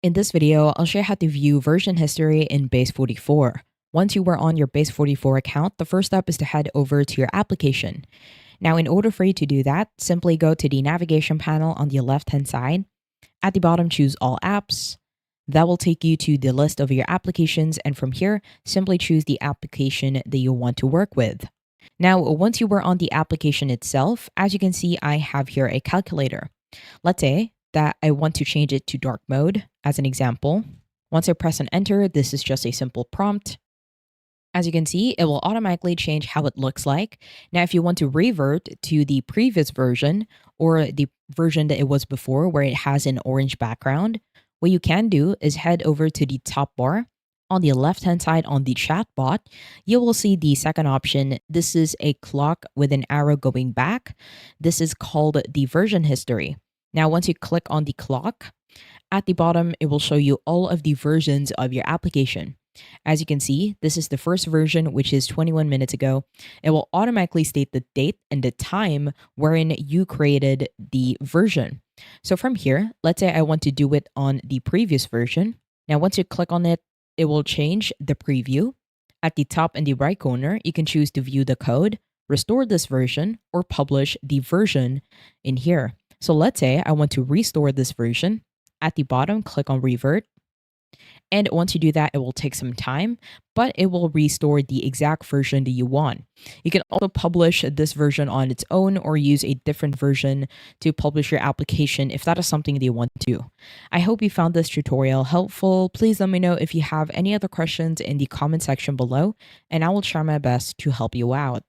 In this video, I'll show you how to view version history in Base44. Once you are on your Base44 account, the first step is to head over to your application. Now, in order for you to do that, simply go to the navigation panel on the left-hand side. At the bottom, choose All Apps. That will take you to the list of your applications, and from here, simply choose the application that you want to work with. Now, once you are on the application itself, as you can see, I have here a calculator. Let's say that I want to change it to dark mode as an example. Once I press and enter, this is just a simple prompt. As you can see, it will automatically change how it looks like. Now, if you want to revert to the previous version or the version that it was before where it has an orange background, what you can do is head over to the top bar. On the left-hand side on the chatbot, you will see the second option. This is a clock with an arrow going back. This is called the version history. Now, once you click on the clock, at the bottom, it will show you all of the versions of your application. As you can see, this is the first version, which is 21 minutes ago. It will automatically state the date and the time wherein you created the version. So from here, let's say I want to do it on the previous version. Now, once you click on it, it will change the preview. At the top in the right corner, you can choose to view the code, restore this version, or publish the version in here. So let's say I want to restore this version. At the bottom, click on revert. And once you do that, it will take some time, but it will restore the exact version that you want. You can also publish this version on its own or use a different version to publish your application if that is something that you want to do. I hope you found this tutorial helpful. Please let me know if you have any other questions in the comment section below, and I will try my best to help you out.